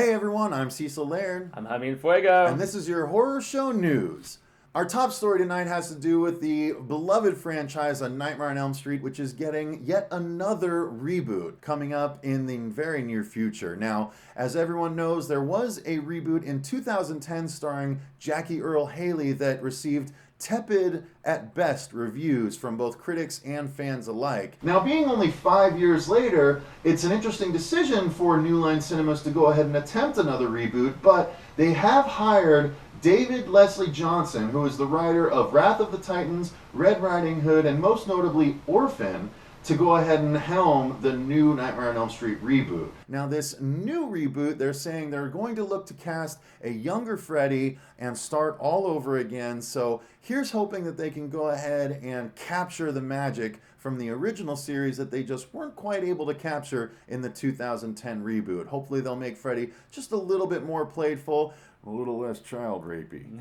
Hey everyone, I'm Cecil Laird. I'm Jaime Fuego. And this is your horror show news. Our top story tonight has to do with the beloved franchise A Nightmare on Elm Street, which is getting yet another reboot coming up in the very near future. Now, as everyone knows, there was a reboot in 2010 starring Jackie Earle Haley that received tepid at best reviews from both critics and fans alike. Now, being only 5 years later, it's an interesting decision for New Line Cinemas to go ahead and attempt another reboot, but they have hired David Leslie Johnson, who is the writer of Wrath of the Titans, Red Riding Hood, and most notably Orphan, to go ahead and helm the new Nightmare on Elm Street reboot. Now, this new reboot, they're saying they're going to look to cast a younger Freddy and start all over again. So here's hoping that they can go ahead and capture the magic from the original series that they just weren't quite able to capture in the 2010 reboot. Hopefully they'll make Freddy just a little bit more playful, a little less child rapey.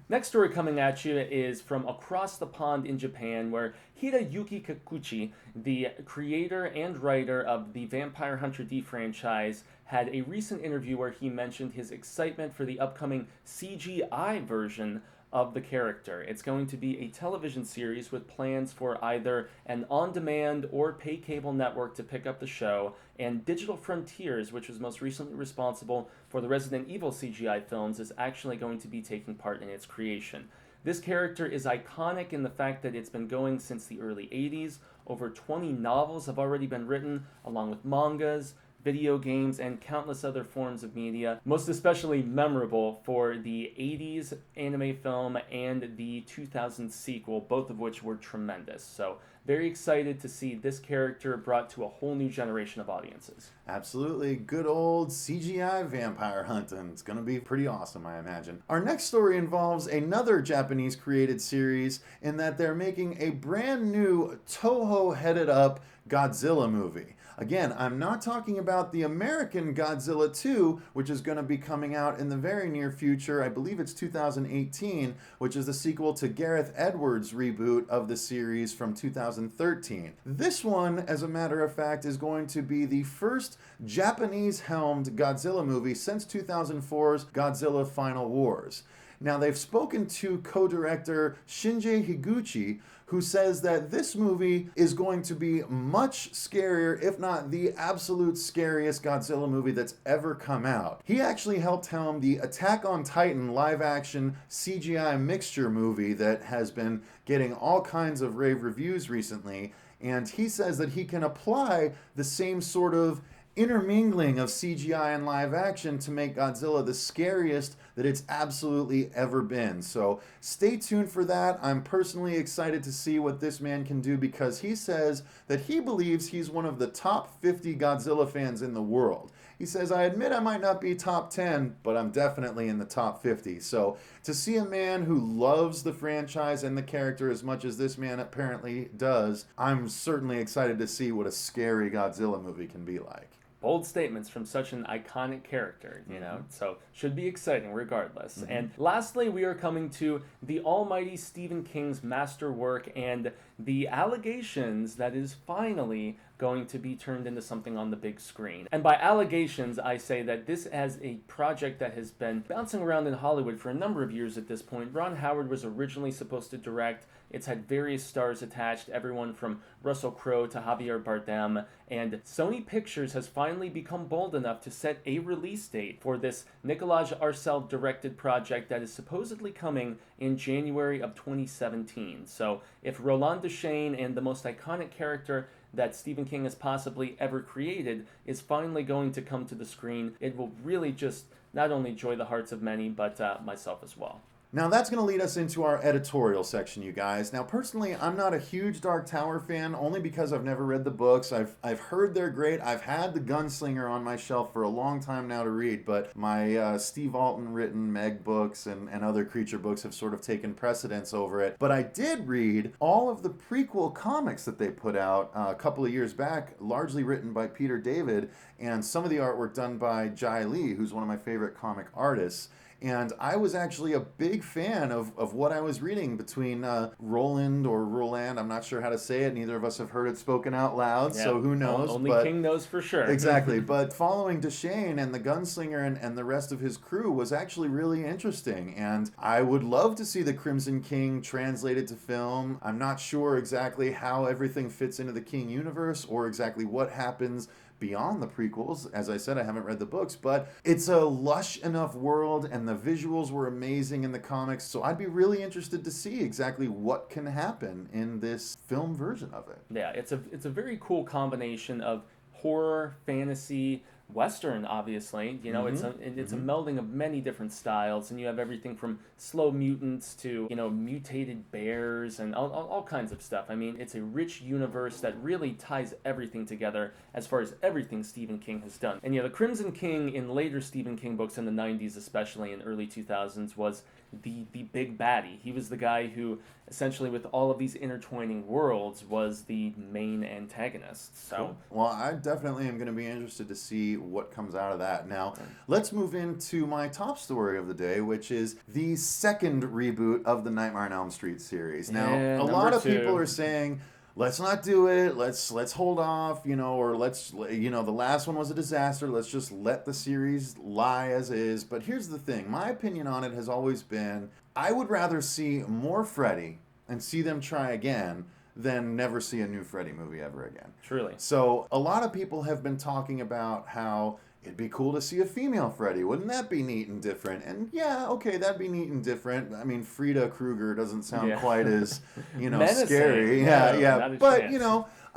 Next story coming at you is from across the pond in Japan, where Hiroyuki Kikuchi, the creator and writer of the Vampire Hunter D franchise, had a recent interview where he mentioned his excitement for the upcoming CGI version of the character. It's going to be a television series with plans for either an on-demand or pay cable network to pick up the show, and Digital Frontiers, which was most recently responsible for the Resident Evil CGI films, is actually going to be taking part in its creation. This character is iconic in the fact that it's been going since the early 80s. Over 20 novels have already been written, along with mangas, video games, and countless other forms of media, most especially memorable for the 80s anime film and the 2000 sequel, both of which were tremendous. So very excited to see this character brought to a whole new generation of audiences. Absolutely. Good old CGI vampire hunting. It's going to be pretty awesome, I imagine. Our next story involves another Japanese created series in that they're making a brand new Toho headed up Godzilla movie. Again, I'm not talking about the American Godzilla 2, which is going to be coming out in the very near future. I believe it's 2018, which is the sequel to Gareth Edwards' reboot of the series from 2013. This one, as a matter of fact, is going to be the first Japanese-helmed Godzilla movie since 2004's Godzilla Final Wars. Now, they've spoken to co-director Shinji Higuchi, who says that this movie is going to be much scarier, if not the absolute scariest Godzilla movie that's ever come out. He actually helped helm the Attack on Titan live-action CGI mixture movie that has been getting all kinds of rave reviews recently, and he says that he can apply the same sort of intermingling of CGI and live action to make Godzilla the scariest that it's absolutely ever been. So stay tuned for that. I'm personally excited to see what this man can do because he says that he believes he's one of the top 50 Godzilla fans in the world. He says, I admit I might not be top 10, but I'm definitely in the top 50. So to see a man who loves the franchise and the character as much as this man apparently does, I'm certainly excited to see what a scary Godzilla movie can be like. Bold statements from such an iconic character, you know, so should be exciting regardless. And lastly, we are coming to the almighty Stephen King's masterwork and the allegations that is finally going to be turned into something on the big screen. And by allegations, I say that this is a project that has been bouncing around in Hollywood for a number of years at this point. Ron Howard was originally supposed to direct. It's had various stars attached, everyone from Russell Crowe to Javier Bardem, and Sony Pictures has finally become bold enough to set a release date for this Nicolas Arcel directed project that is supposedly coming in January of 2017. So if Roland Deschain and the most iconic character that Stephen King has possibly ever created is finally going to come to the screen, it will really just not only joy the hearts of many, but myself as well. Now that's going to lead us into our editorial section, you guys. Now personally, I'm not a huge Dark Tower fan, only because I've never read the books. I've heard they're great. I've had The Gunslinger on my shelf for a long time now to read, but my Steve Alton written Meg books and other creature books have sort of taken precedence over it. But I did read all of the prequel comics that they put out a couple of years back, largely written by Peter David, and some of the artwork done by Jai Lee, who's one of my favorite comic artists. And I was actually a big fan of what I was reading between Roland or Roland. I'm not sure how to say it. Neither of us have heard it spoken out loud, so who knows? Only King knows for sure. Exactly. But following Deshane and the gunslinger and the rest of his crew was actually really interesting. And I would love to see the Crimson King translated to film. I'm not sure exactly how everything fits into the King universe or exactly what happens beyond the prequels. As I said, I haven't read the books, but it's a lush enough world and the visuals were amazing in the comics, so I'd be really interested to see exactly what can happen in this film version of it. Yeah, it's a very cool combination of horror, fantasy, Western, obviously. You know, it's a melding of many different styles, and you have everything from slow mutants to, you know, mutated bears and all kinds of stuff. I mean, it's a rich universe that really ties everything together as far as everything Stephen King has done. And yeah, the Crimson King in later Stephen King books in the 90s, especially in early 2000s, was the big baddie. He was the guy who, essentially, with all of these intertwining worlds, was the main antagonist. So, cool. Well, I definitely am going to be interested to see what comes out of that. Now, let's move into my top story of the day, which is the second reboot of the Nightmare on Elm Street series. Now, a lot of people are saying, let's not do it, let's hold off, you know, or the last one was a disaster, let's just let the series lie as is. But here's the thing, my opinion on it has always been, I would rather see more Freddy and see them try again than never see a new Freddy movie ever again. Truly. So a lot of people have been talking about how it'd be cool to see a female Freddy. Wouldn't that be neat and different? And yeah, okay, that'd be neat and different. I mean, Frida Krueger doesn't sound quite as, scary. Yeah. But,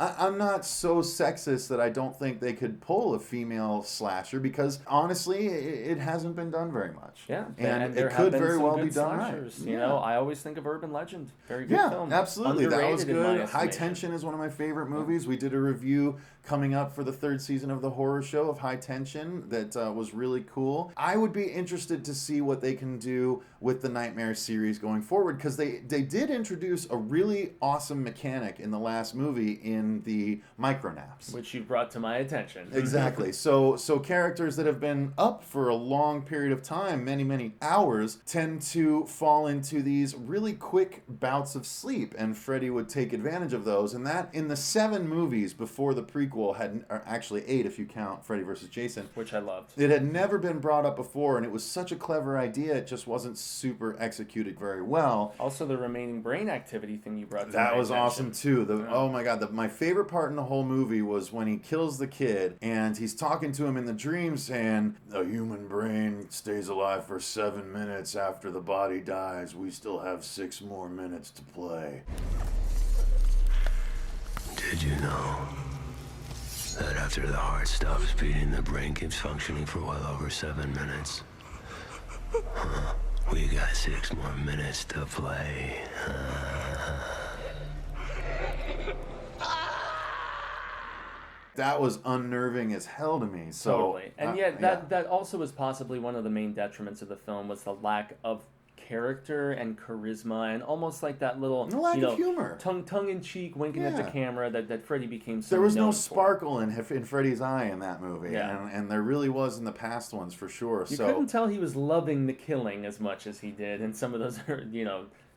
I'm not so sexist that I don't think they could pull a female slasher because, honestly, it hasn't been done very much. Yeah. And it could very well be done right. You know, I always think of Urban Legend. Very good film. Yeah, absolutely. That was good. High estimation. Tension is one of my favorite movies. We did a review coming up for the third season of the horror show of High Tension that was really cool. I would be interested to see what they can do with the Nightmare series going forward because they did introduce a really awesome mechanic in the last movie in the micronaps. Which you brought to my attention. Exactly. So characters that have been up for a long period of time, many hours, tend to fall into these really quick bouts of sleep, and Freddy would take advantage of those. And that, in the 7 movies before the prequel, or actually 8 if you count Freddy vs. Jason. Which I loved. It had never been brought up before, and it was such a clever idea, it just wasn't super executed very well. Also, the remaining brain activity thing you brought to that my was attention. Awesome too. Oh my god, my favorite part in the whole movie was when he kills the kid and he's talking to him in the dream saying, a human brain stays alive for 7 minutes after the body dies. We still have 6 more minutes to play. Did you know that after the heart stops beating, the brain keeps functioning for well over 7 minutes? We got 6 more minutes to play. That was unnerving as hell to me. So, totally. And yet, that also was possibly one of the main detriments of the film, was the lack of character and charisma and almost like that little of humor, tongue-in-cheek winking at the camera that Freddy became so there was no known sparkle in Freddy's eye in that movie, Yeah. and there really was in the past ones for sure. You couldn't tell he was loving the killing as much as he did in some of those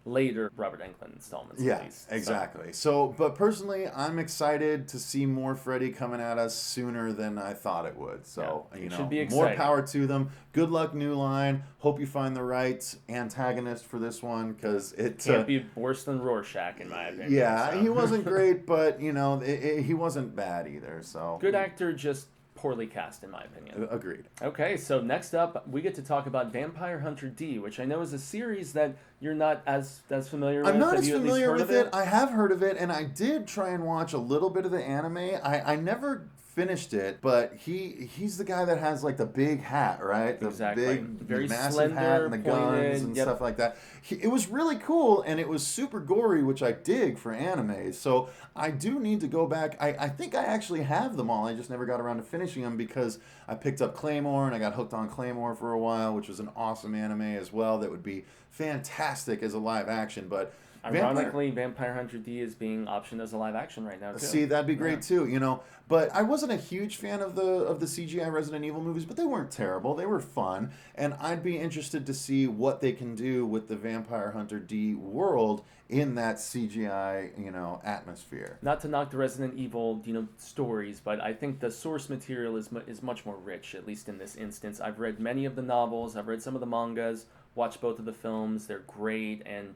later Robert Englund installments. Yeah, at least. exactly. So, but personally, I'm excited to see more Freddy coming at us sooner than I thought it would. So, should be more exciting. power to them. Good luck, New Line. Hope you find the right antagonist for this one because it can't be worse than Rorschach, in my opinion. Yeah, he wasn't great, but he wasn't bad either. So good actor, just poorly cast, in my opinion. Agreed. Okay, so next up, we get to talk about Vampire Hunter D, which I know is a series that you're not as familiar with. I'm not Have as you at least familiar heard with of it. I have heard of it, and I did try and watch a little bit of the anime. I never finished it, but he's the guy that has like the big hat, right? The exactly. big, very massive slender, hat and the pointed, guns and stuff like that. It was really cool, and it was super gory, which I dig for anime. So I do need to go back. I think I actually have them all. I just never got around to finishing them because I picked up Claymore, and I got hooked on Claymore for a while, which was an awesome anime as well that would be fantastic as a live action. But Ironically, Vampire Hunter D is being optioned as a live action right now, too. See, that'd be great too, you know. But I wasn't a huge fan of the CGI Resident Evil movies, but they weren't terrible. They were fun, and I'd be interested to see what they can do with the Vampire Hunter D world in that CGI, you know, atmosphere. Not to knock the Resident Evil, you know, stories, but I think the source material is much more rich, at least in this instance. I've read many of the novels, I've read some of the mangas, watched both of the films. They're great, and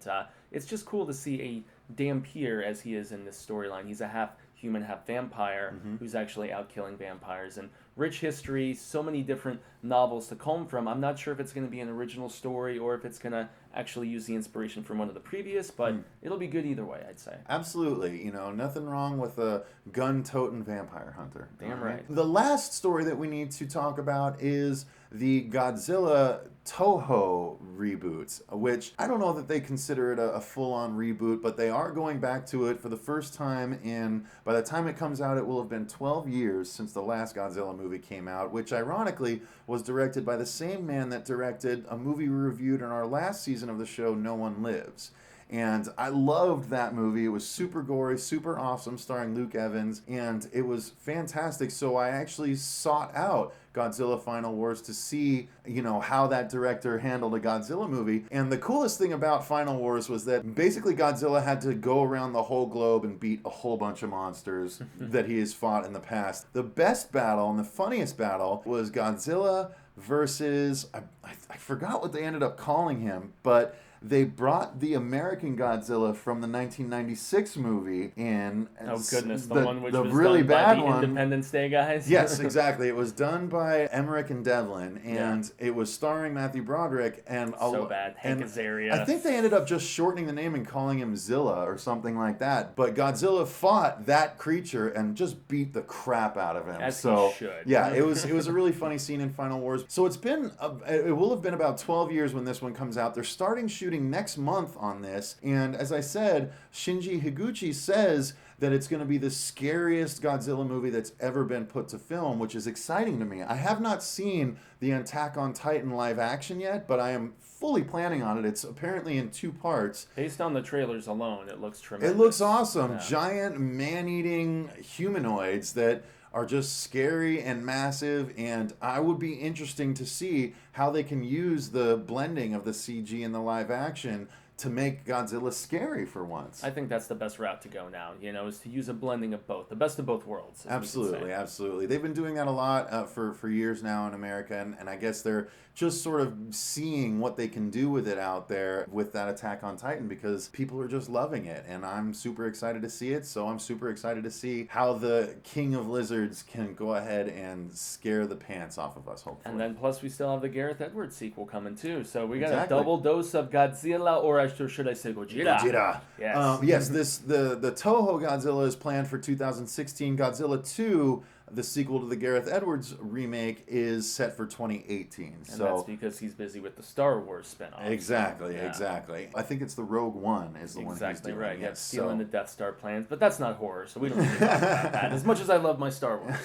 it's just cool to see a Dampier as he is in this storyline. He's a half human, half vampire who's actually out killing vampires. And rich history, so many different novels to comb from. I'm not sure if it's going to be an original story or if it's going to actually use the inspiration from one of the previous, but it'll be good either way, I'd say. Absolutely. You know, nothing wrong with a gun-toting vampire hunter. Damn right. The last story that we need to talk about is the Godzilla Toho reboots, which I don't know that they consider it a full-on reboot, but they are going back to it for the first time by the time it comes out, it will have been 12 years since the last Godzilla movie came out, which ironically was directed by the same man that directed a movie we reviewed in our last season of the show, No One Lives. And I loved that movie. It was super gory, super awesome, starring Luke Evans, and it was fantastic. So I actually sought out Godzilla Final Wars to see, you know, how that director handled a Godzilla movie. And the coolest thing about Final Wars was that basically Godzilla had to go around the whole globe and beat a whole bunch of monsters that he has fought in the past. The best battle and the funniest battle was Godzilla versus, I forgot what they ended up calling him, but they brought the American Godzilla from the 1996 movie in. Oh goodness, the one which the was really done bad by the one. Independence Day guys? Yes, exactly. It was done by Emmerich and Devlin, and it was starring Matthew Broderick and so bad, Hank Azaria. I think they ended up just shortening the name and calling him Zilla or something like that. But Godzilla fought that creature and just beat the crap out of him. As so he should. Yeah, it was a really funny scene in Final Wars. So it will have been about 12 years when this one comes out. They're starting shooting next month on this, and as I said, Shinji Higuchi says that it's going to be the scariest Godzilla movie that's ever been put to film, which is exciting to me. I have not seen the Attack on Titan live action yet, but I am fully planning on it. It's apparently in 2 parts. Based on the trailers alone, it looks tremendous. It looks awesome. Yeah. Giant man-eating humanoids that are just scary and massive, and I would be interesting to see how they can use the blending of the CG and the live action to make Godzilla scary for once. I think that's the best route to go now, you know, is to use a blending of both, the best of both worlds. Absolutely, absolutely. They've been doing that a lot for years now in America, and I guess they're just sort of seeing what they can do with it out there with that Attack on Titan, because people are just loving it, and I'm super excited to see it, so I'm super excited to see how the King of Lizards can go ahead and scare the pants off of us, hopefully. And then plus we still have the Gareth Edwards sequel coming too, so we got Exactly. a double dose of Godzilla, or should I say Gojira? Gojira. Yes. Yes, the Toho Godzilla is planned for 2016. Godzilla 2, the sequel to the Gareth Edwards remake, is set for 2018. And so that's because he's busy with the Star Wars spinoff. Exactly, Yeah. exactly. I think it's the Rogue One is the one he's Exactly doing. right. Yeah, Yes, stealing the Death Star plans, but that's not horror, so we don't need to talk about that. As much as I love my Star Wars.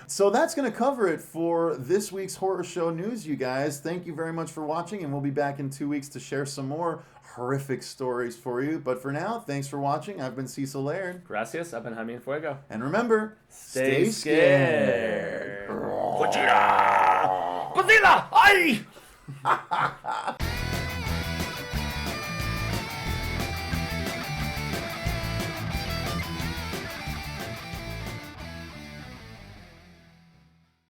So that's going to cover it for this week's Horror Show News, you guys. Thank you very much for watching, and we'll be back in 2 weeks to share some more horrific stories for you. But for now, thanks for watching. I've been Cecil Laird. Gracias, I've been Jaime and Fuego. And remember, Stay scared. Gojira! Godzilla! Aye!